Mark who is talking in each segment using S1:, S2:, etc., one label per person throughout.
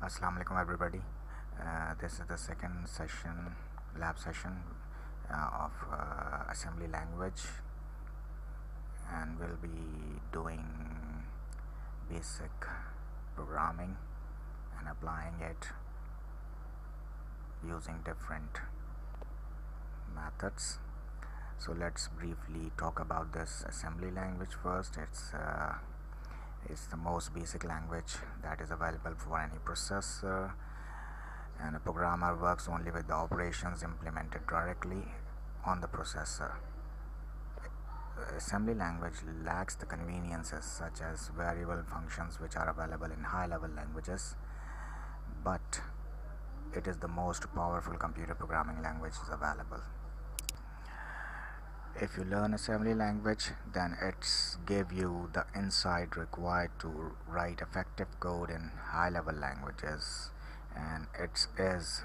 S1: Assalamu alaikum everybody. This is the second session, lab session of assembly language, and we'll be doing basic programming and applying it using different methods. So let's briefly talk about this assembly language first. It's the most basic language that is available for any processor, and a programmer works only with the operations implemented directly on the processor. Assembly language lacks the conveniences such as variable functions which are available in high-level languages, but it is the most powerful computer programming language available. If you learn assembly language, then it's give you the insight required to write effective code in high-level languages, and it is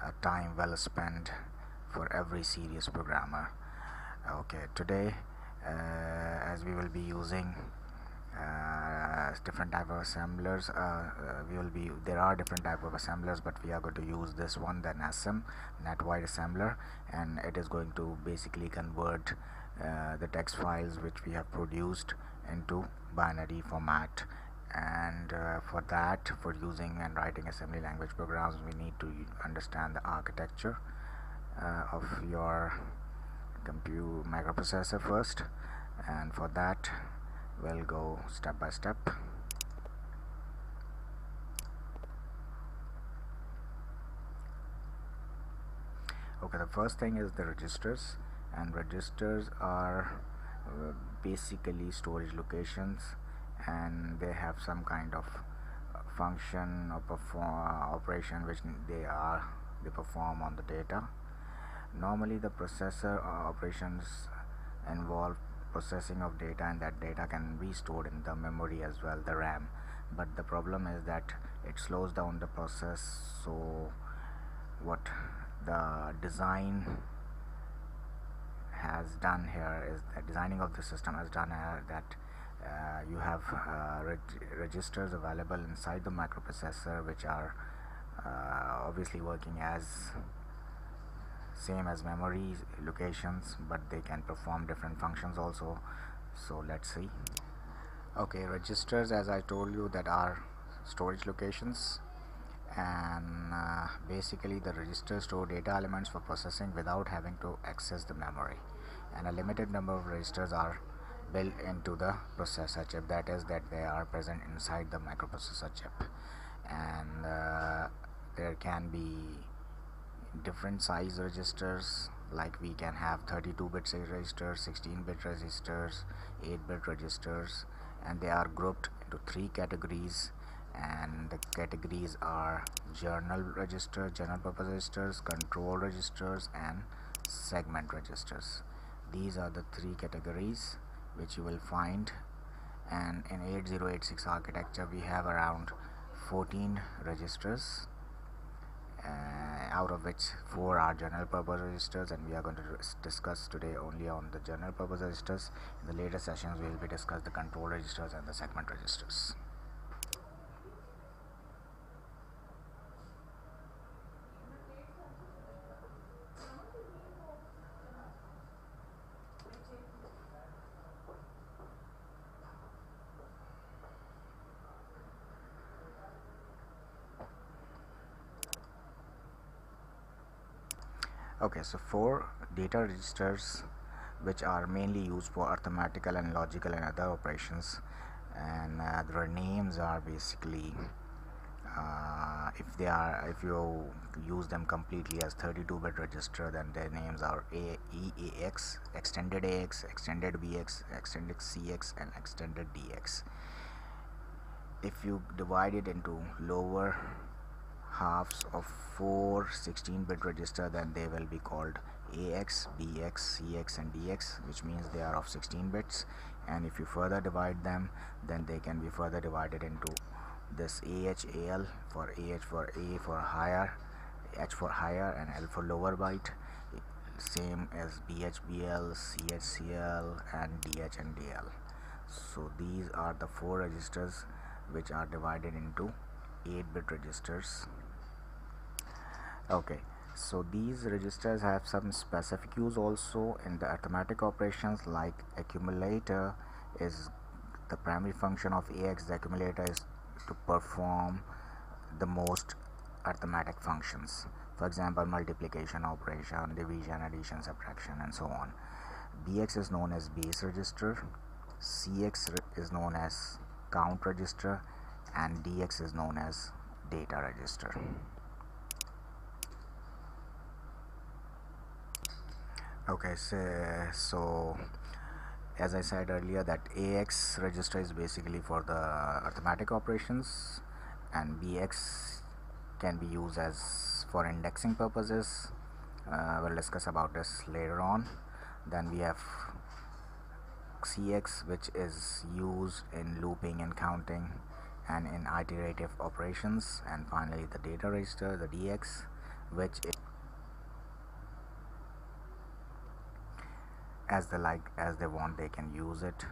S1: a time well spent for every serious programmer. Okay, today as we will be using different type of assemblers, there are different type of assemblers, but we are going to use this one, the NASM, net wide assembler, and it is going to basically convert the text files which we have produced into binary format. And for that, for using and writing assembly language programs, we need to understand the architecture of your compute microprocessor first, and for that we'll go step by step. Okay, the first thing is the registers, and registers are basically storage locations, and they have some kind of function or operation which they perform on the data. Normally the processor operations involve processing of data, and that data can be stored in the memory as well, the RAM, but the problem is that it slows down the process. So what the design has done here is the designing of the system has done that you have registers available inside the microprocessor which are obviously working as same as memory locations, but they can perform different functions also. So let's see. Okay, registers, as I told you, that are storage locations, and basically the registers store data elements for processing without having to access the memory, and a limited number of registers are built into the processor chip, that is that they are present inside the microprocessor chip. And there can be different size registers, like we can have 32-bit registers, 16-bit registers, 8-bit registers, and they are grouped into 3 categories, and the categories are general purpose registers, control registers, and segment registers. These are the 3 categories which you will find, and in 8086 architecture we have around 14 registers, out of which 4 are general purpose registers, and we are going to discuss today only on the general purpose registers. In the later sessions we will be discuss the control registers and the segment registers. Okay, so 4 data registers which are mainly used for arithmetical and logical and other operations, and their names are basically if you use them completely as 32-bit register, then their names are EAX, extended AX, extended BX, extended CX, and extended DX. If you divide it into lower halves of 4 16-bit register, then they will be called AX, BX, CX, and DX, which means they are of 16 bits. And if you further divide them, then they can be further divided into this AH, AL, for AH for A for higher, H for higher, and L for lower byte, same as BH, BL, CH, CL, and DH and DL. So these are the 4 registers which are divided into 8-bit registers. Okay, so these registers have some specific use also in the arithmetic operations, like accumulator is the primary function of AX. The accumulator is to perform the most arithmetic functions, for example multiplication operation, division, addition, subtraction, and so on. BX is known as base register, CX is known as count register, and DX is known as data register. Okay, so as I said earlier, that AX register is basically for the arithmetic operations, and BX can be used as for indexing purposes. We'll discuss about this later on. Then we have CX, which is used in looping and counting and in iterative operations. And finally the data register, the DX, which is as they want, they can use it.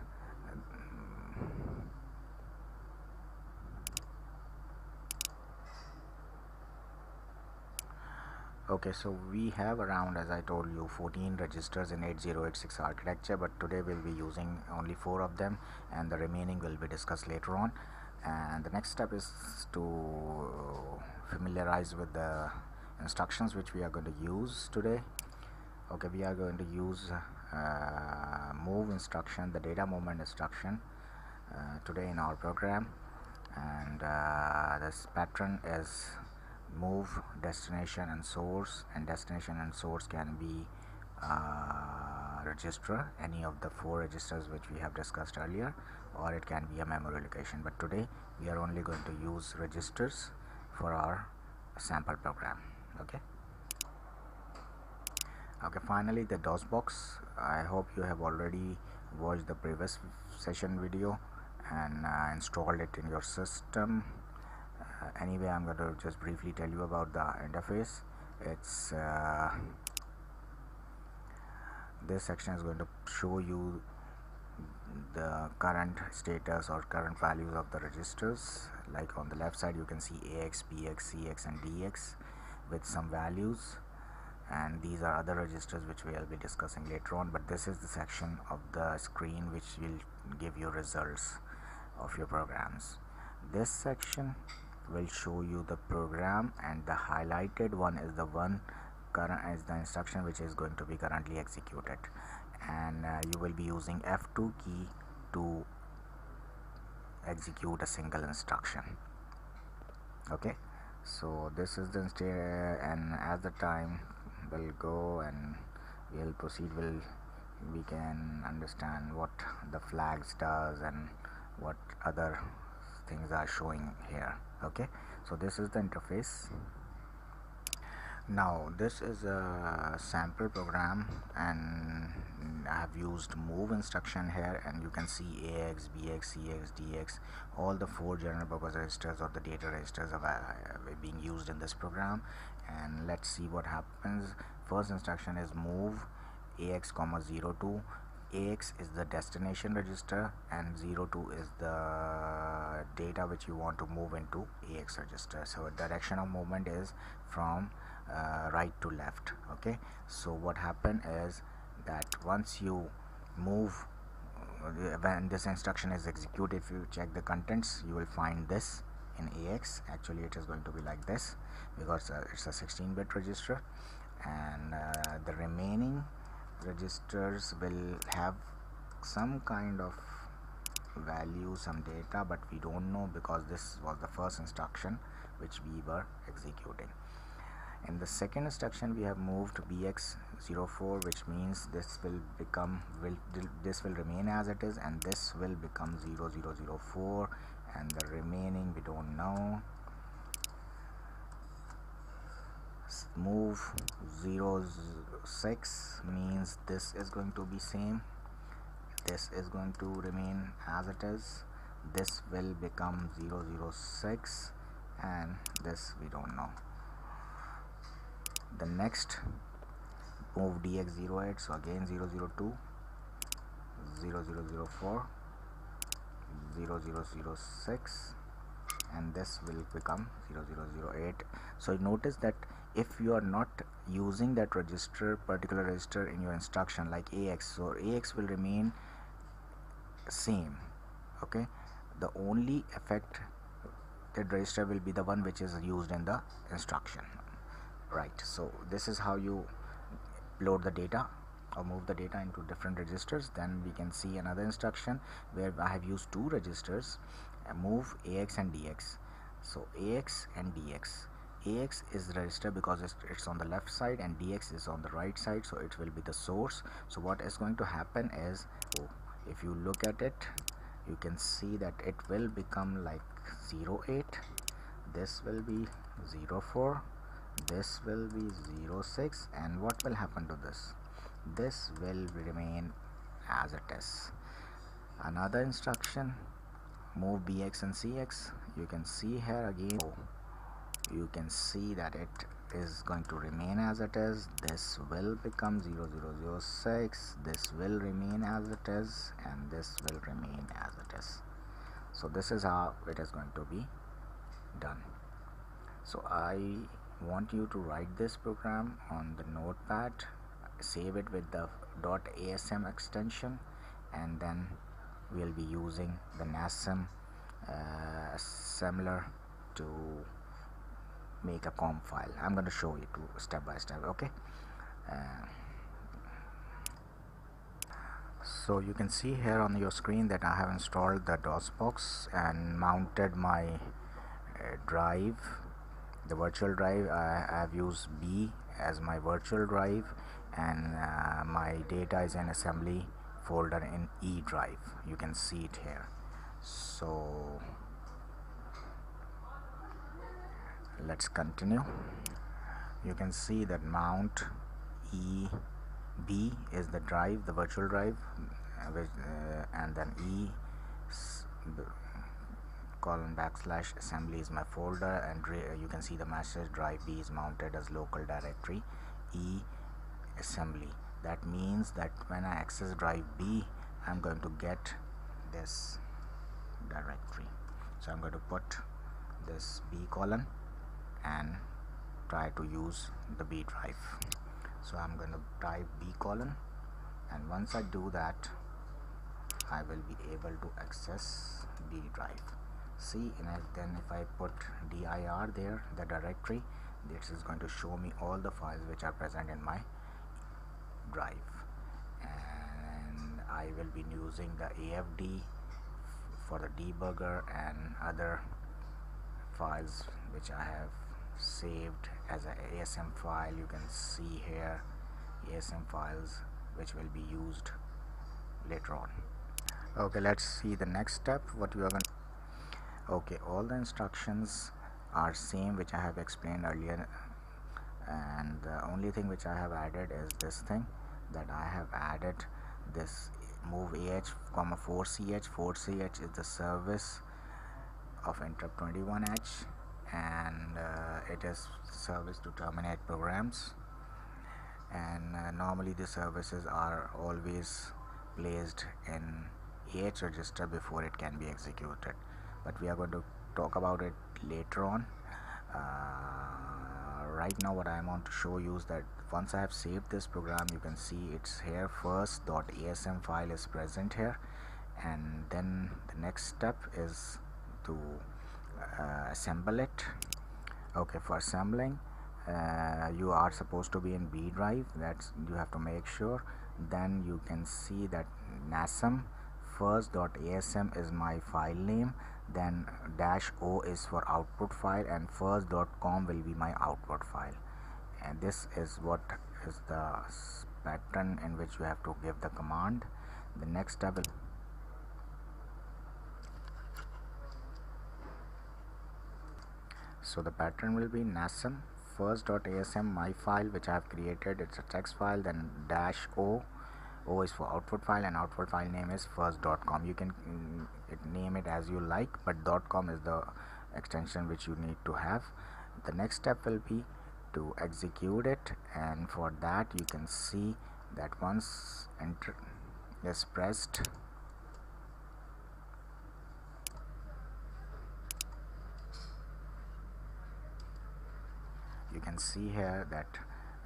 S1: Okay, so we have around, as I told you, 14 registers in 8086 architecture, but today we'll be using only 4 of them, and the remaining will be discussed later on. And the next step is to familiarize with the instructions which we are going to use today. Okay, we are going to use move instruction, the data movement instruction, today in our program. And this pattern is move destination and source, and destination and source can be register, any of the 4 registers which we have discussed earlier, or it can be a memory location. But today we are only going to use registers for our sample program. Okay, finally the DOS box. I hope you have already watched the previous session video and installed it in your system. Anyway, I'm going to just briefly tell you about the interface. It's this section is going to show you the current status or current values of the registers. Like on the left side you can see AX, BX, CX, and DX with some values, and these are other registers which we will be discussing later on. But this is the section of the screen which will give you results of your programs. This section will show you the program, and the highlighted one is the instruction which is going to be currently executed, and you will be using F2 key to execute a single instruction. Okay, so this is the and as the time will go and we'll proceed, we can understand what the flags does and what other things are showing here. Okay, so this is the interface. Now this is a sample program, and I have used move instruction here, and you can see AX, BX, CX, DX, all the 4 general purpose registers or the data registers are being used in this program. And let's see what happens. First instruction is move AX, 02. AX is the destination register and 02 is the data which you want to move into AX register. So direction of movement is from right to left. Okay, so what happened is that once you move, when this instruction is executed, if you check the contents, you will find this in AX. Actually it is going to be like this because it's a 16-bit register, and the remaining registers will have some kind of value, some data, but we don't know because this was the first instruction which we were executing. In the second instruction we have moved BX04, which means this will remain as it is, and this will become 0004, and the remaining we don't know. Move 06 means this is going to be same, this is going to remain as it is, this will become 006, and this we don't know. The next move DX08, so again 002, 0004, 0006, and this will become 0008. So notice that if you are not using that particular register in your instruction like AX, so AX will remain same. Okay, the only affect that register will be the one which is used in the instruction, right? So this is how you load the data or move the data into different registers. Then we can see another instruction where I have used two registers, move AX and DX. So AX and DX, AX is register because it's on the left side and DX is on the right side, so it will be the source. So what is going to happen is, if you look at it, you can see that it will become like 08, this will be 04, this will be 06, and what will happen to this? This will remain as it is. Another instruction, move BX and CX, you can see here again, you can see that it is going to remain as it is. This will become 0006, this will remain as it is, and this will remain as it is. So this is how it is going to be done. So I want you to write this program on the notepad, save it with the .asm extension, and then we'll be using the NASM assembler to make a COM file. I'm going to show you step by step. Okay, so you can see here on your screen that I have installed the DOSBox and mounted my drive, the virtual drive. I have used B as my virtual drive, and my data is in assembly folder in E drive. You can see it here. So let's continue. You can see that mount B is the drive, the virtual drive, and then E colon / assembly is my folder, and you can see the message drive B is mounted as local directory E assembly. That means that when I access drive B, I'm going to get this directory. So I'm going to put this B colon and try to use the B drive. So I'm going to type B colon, and once I do that, I will be able to access B drive. See, and then if I put dir there, the directory, this is going to show me all the files which are present in my drive, and I will be using the AFD for the debugger and other files which I have saved as a ASM file. You can see here ASM files which will be used later on. Okay, let's see the next step, what we are going to. Okay, all the instructions are same which I have explained earlier, and the only thing which I have added is this thing, that I have added this move AH, 4CH. 4CH is the service of interrupt 21H, and it is service to terminate programs, and normally the services are always placed in AH register before it can be executed, but we are going to talk about it later on. Right now what I want to show you is that once I have saved this program, you can see it's here, first.asm file is present here, and then the next step is to assemble it. Okay, for assembling, you are supposed to be in B drive, that's you have to make sure. Then you can see that NASM first.asm is my file name, then -o is for output file, and first.com will be my output file, and this is what is the pattern in which you have to give the command. The next step will so the pattern will be NASM first.asm, my file which I have created, it's a text file, then -o, O is for output file, and output file name is first.com. You can name it as you like, but .com is the extension which you need to have. The next step will be to execute it, and for that you can see that once enter is pressed, you can see here that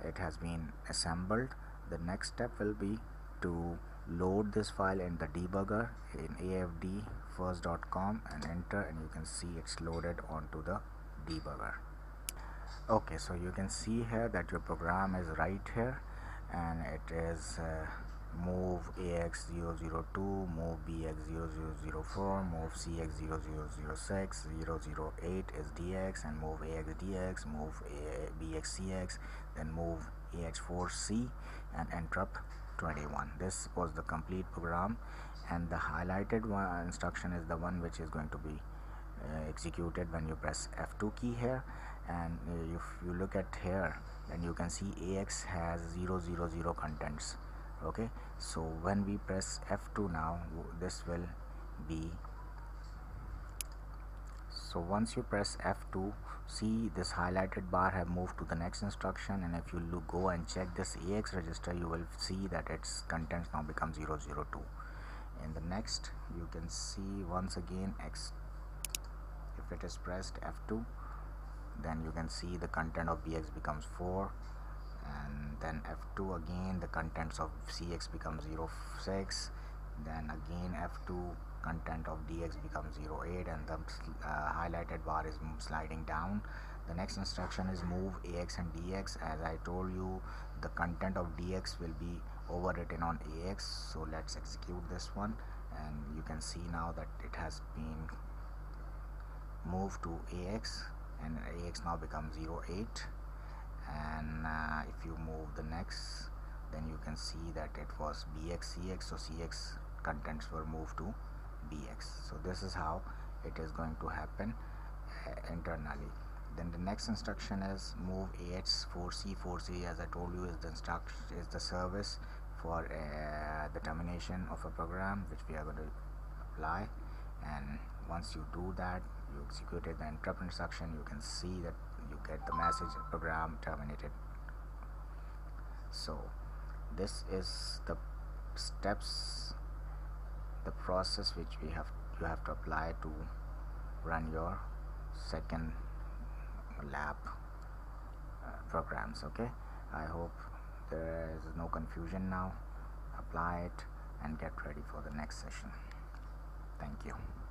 S1: it has been assembled. The next step will be to load this file in the debugger in afdfirst.com and enter, and you can see it's loaded onto the debugger. Okay, so you can see here that your program is right here, and it is move AX002, move BX0004, move CX0006, 008 is DX, and move AXDX, move BXCX, then move AH4C, and interrupt 21. This was the complete program, and the highlighted one instruction is the one which is going to be executed when you press F2 key here. And if you look at here, then you can see AX has 000 contents. Okay, so when we press F2 now, this will be, so once you press F2, see this highlighted bar have moved to the next instruction, and if you go and check this AX register, you will see that its contents now become 002. In the next, you can see once again X, if it is pressed F2, then you can see the content of BX becomes 4, and then F2 again, the contents of CX becomes 06, then again F2, content of DX becomes 08, and the highlighted bar is sliding down. The next instruction is move AX and DX. As I told you, the content of DX will be overwritten on AX, so let's execute this one, and you can see now that it has been moved to AX, and AX now becomes 08. And if you move the next, then you can see that it was BXCX, so CX contents were moved to BX. So this is how it is going to happen internally. Then the next instruction is move AH4C. 4C, as I told you, is the instruction, is the service for the termination of a program which we are going to apply. And once you do that, you executed the interrupt instruction, you can see that you get the message program terminated. So this is the steps, the process which you have to apply to run your second lab programs. Okay, I hope there is no confusion now. Apply it and get ready for the next session. Thank you.